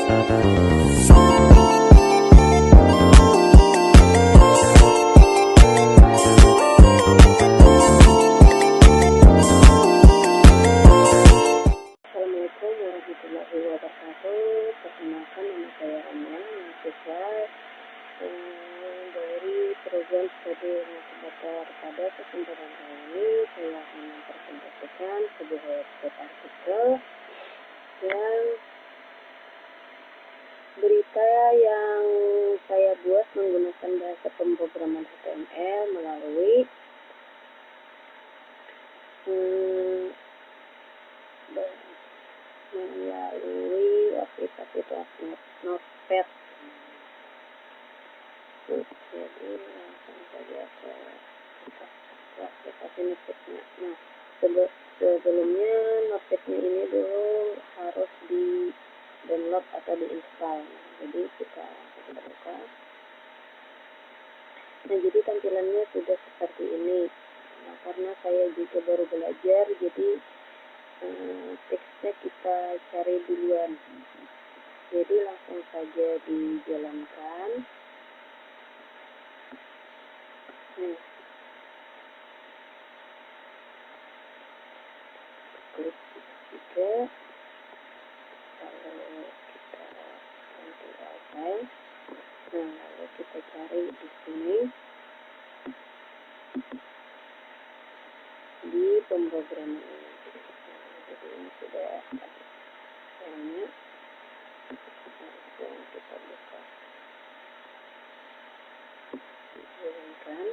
warahmatullahi wabarakatuh. Perkenalkan, nama saya Anya, mahasiswa dari program studi inkubator. Pada kesempatan kali ini saya akan mempresentasikan sebuah website artikel yang berita yang saya buat menggunakan bahasa pemrograman HTML melalui aplikasi Notepad. Jadi langsung saja ke aplikasi Notepad-nya. Nah, sebelumnya Notepad ini dulu harus di download atau diinstal. Jadi kita buka. Nah, jadi tampilannya sudah seperti ini. Nah, karena saya juga baru belajar, jadi teksnya kita cari duluan. Jadi langsung saja dijalankan. Nah, klik juga, lalu kita ganti outline. Nah, lalu kita cari di sini di pemrograman ini. Jadi ini sudah ada filenya. Langsung kita buka, jalankan.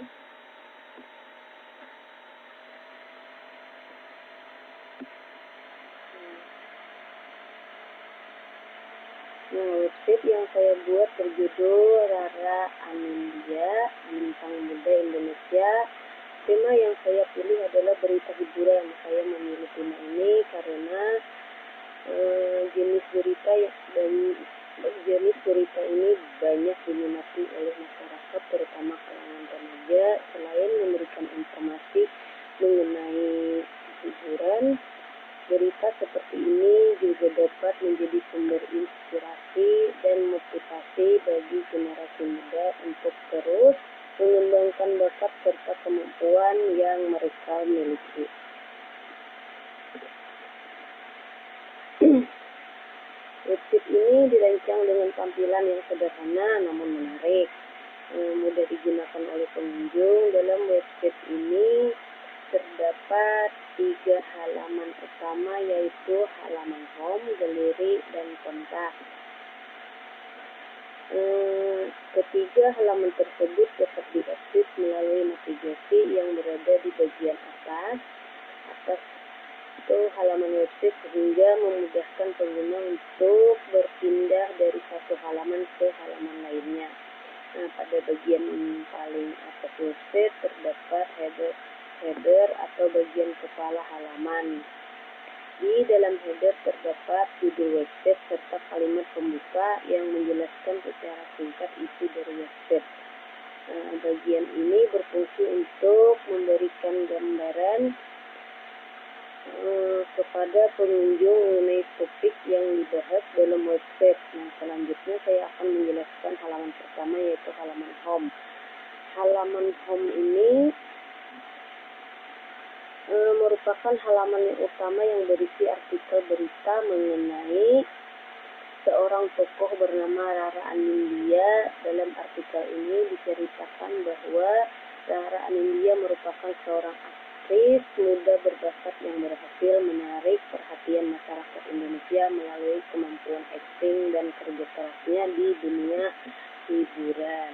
Nah, website yang saya buat berjudul Rara Anindya, Bintang Muda Indonesia. Tema yang saya pilih adalah berita hiburan. Saya memilih tema ini karena jenis berita ini banyak diminati oleh masyarakat, terutama kalangan remaja. Selain memberikan informasi mengenai hiburan, berita seperti ini juga dapat menjadi sumber inspirasi dan motivasi bagi generasi muda untuk terus mengembangkan bakat serta kemampuan yang mereka miliki. Website ini dirancang dengan tampilan yang sederhana namun menarik, mudah digunakan oleh pengunjung. Dalam website ini terdapat 3 halaman utama, yaitu halaman home, galeri, dan kontak. Ketiga halaman tersebut dapat diakses melalui navigasi yang berada di bagian atas itu halaman website, sehingga memudahkan pengguna untuk berpindah dari satu halaman ke halaman lainnya. Nah, pada bagian paling atas website terdapat header atau bagian kepala halaman. Di dalam header terdapat judul website serta kalimat pembuka yang menjelaskan secara singkat isi dari website. Bagian ini berfungsi untuk memberikan gambaran kepada pengunjung mengenai topik yang dibahas dalam website. Nah, selanjutnya saya akan menjelaskan halaman pertama, yaitu halaman home. Halaman home ini merupakan halaman yang utama yang berisi artikel berita mengenai seorang tokoh bernama Rara Anindya. Dalam artikel ini diceritakan bahwa Rara Anindya merupakan seorang aktris muda berbakat yang berhasil menarik perhatian masyarakat Indonesia melalui kemampuan akting dan kerja kerasnya di dunia hiburan.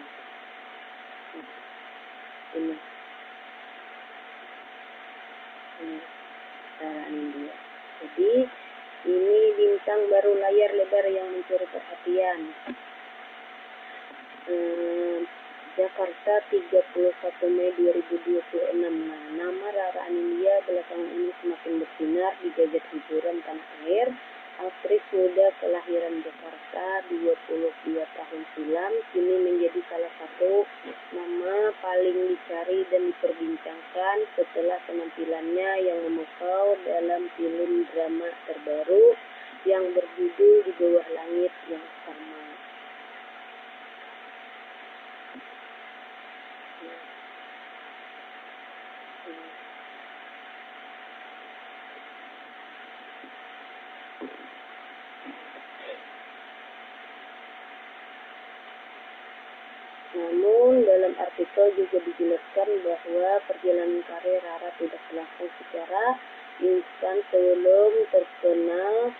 Ini Rara Anindya. Jadi ini bintang baru layar lebar yang mencuri perhatian. Jakarta 31 Mei 2026. Nah, nama Rara Anindya belakangan ini semakin bersinar di jagat hiburan tanah air. Aktris muda kelahiran Jakarta 22 tahun silam kini menjadi salah satu nama paling dicari dan diperbincangkan setelah penampilannya yang memukau dalam film drama terbaru yang berjudul Di Bawah Langit yang Sama. Namun, dalam artikel juga dijelaskan bahwa perjalanan karir Rara tidak berlangsung secara instan sebelum terkenal.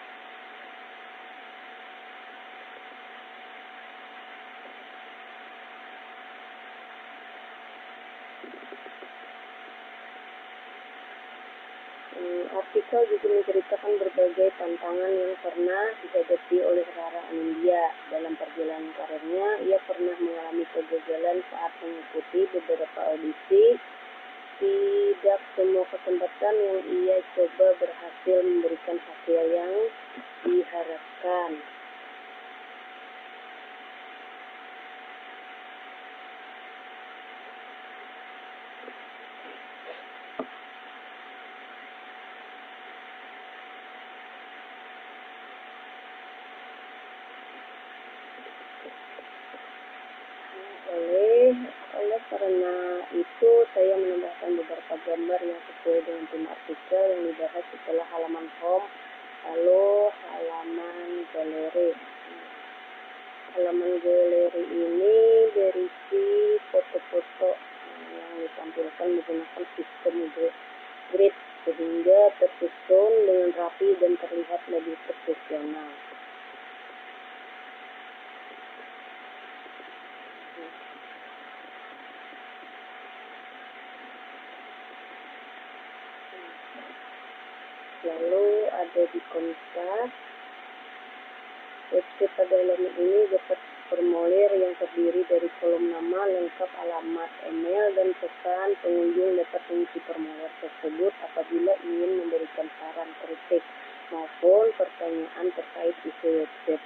Artikel juga menceritakan berbagai tantangan yang pernah dihadapi oleh Rara Anindya. Dalam perjalanan karirnya, ia pernah mengalami kegagalan saat mengikuti beberapa audisi. Tidak semua kesempatan yang ia coba berhasil memberikan hasil yang diharapkan. Oleh karena itu, saya menambahkan beberapa gambar yang sesuai dengan tema artikel yang dibahas setelah halaman home, lalu halaman galeri. Halaman galeri ini berisi foto-foto yang ditampilkan menggunakan sistem grid sehingga tersusun dengan rapi dan terlihat lebih profesional. Lalu ada di kontak. Website pada halaman ini dapat formulir yang terdiri dari kolom nama, lengkap, alamat, email, dan pesan. Pengunjung dapat mengisi formulir tersebut apabila ingin memberikan saran, kritik, maupun pertanyaan terkait isi website.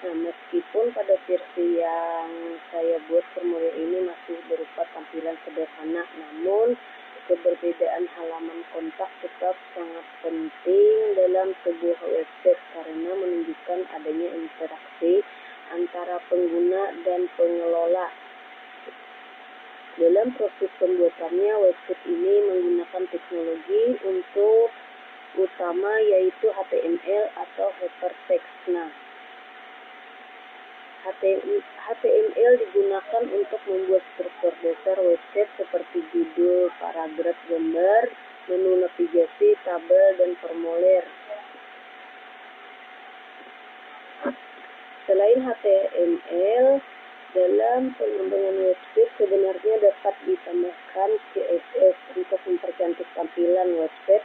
Nah, meskipun pada versi yang saya buat formulir ini masih berupa tampilan sederhana, namun keberbedaan halaman kontak tetap sangat penting dalam sebuah website karena menunjukkan adanya interaksi antara pengguna dan pengelola. Dalam proses pembuatannya, website ini menggunakan teknologi untuk utama yaitu HTML atau hypertext. Nah, HTML digunakan untuk membuat struktur dasar website seperti judul, paragraf, gambar, menu navigasi, tabel, dan formulir. Selain HTML, dalam pengembangan website sebenarnya dapat ditambahkan CSS untuk mempercantik tampilan website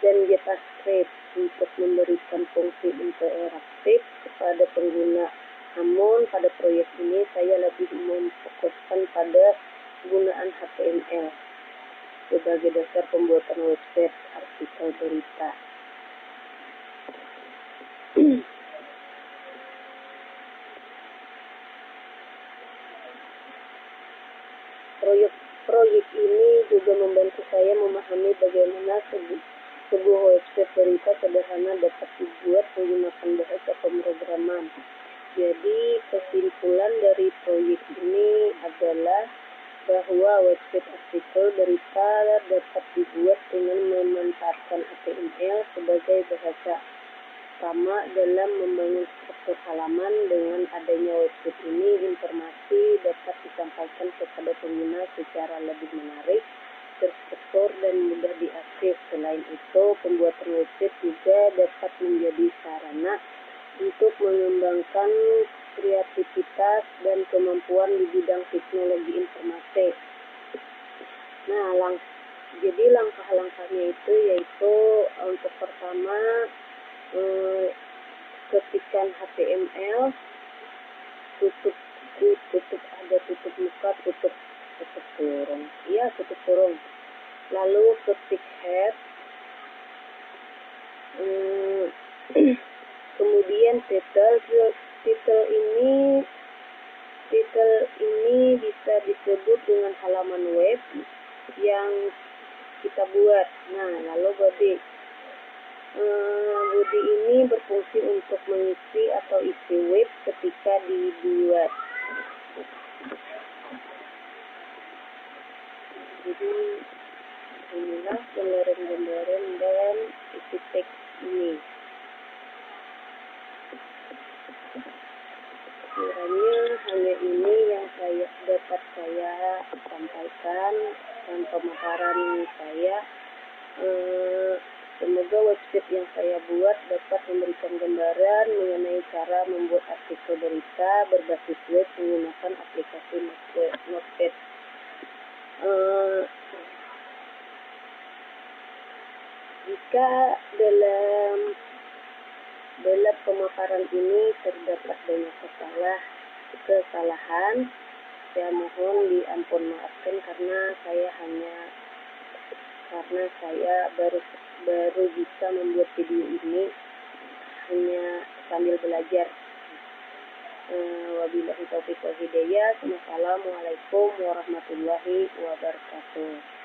dan JavaScript untuk memberikan fungsi interaktif kepada pengguna. Namun pada proyek ini saya lebih memfokuskan pada penggunaan HTML sebagai dasar pembuatan website artikel berita. Proyek ini juga membantu saya memahami bagaimana sebuah website berita sederhana dapat dibuat menggunakan bahasa pemrograman. Jadi kesimpulan dari proyek ini adalah bahwa website artikel berita dapat dibuat dengan memanfaatkan HTML sebagai bahasa utama dalam membangun struktur halaman. Dengan adanya website ini, informasi dapat disampaikan kepada pengguna secara lebih menarik, terstruktur, dan mudah diakses. Selain itu, pembuatan website juga dapat menjadi sarana untuk mengembangkan kreativitas dan kemampuan di bidang teknologi informasi. Nah, jadi langkah-langkahnya itu yaitu untuk pertama, ketikkan HTML, tutup muka, tutup kurung. Lalu ketik head, kemudian title ini bisa disebut dengan halaman web yang kita buat. Nah, lalu body. Body ini berfungsi untuk mengisi atau isi web ketika dibuat. Jadi inilah gambaran-gambaran dan isi teks ini. Kiranya hanya ini yang dapat saya sampaikan dan pemaparan saya. Semoga website yang saya buat dapat memberikan gambaran mengenai cara membuat artikel berita berbasis web menggunakan aplikasi Notepad. Jika dalam pemaparan ini terdapat banyak kesalahan, saya mohon maafkan karena saya baru bisa membuat video ini hanya sambil belajar. Wabillahi taufiq wal hidayah. Wassalamualaikum warahmatullahi wabarakatuh.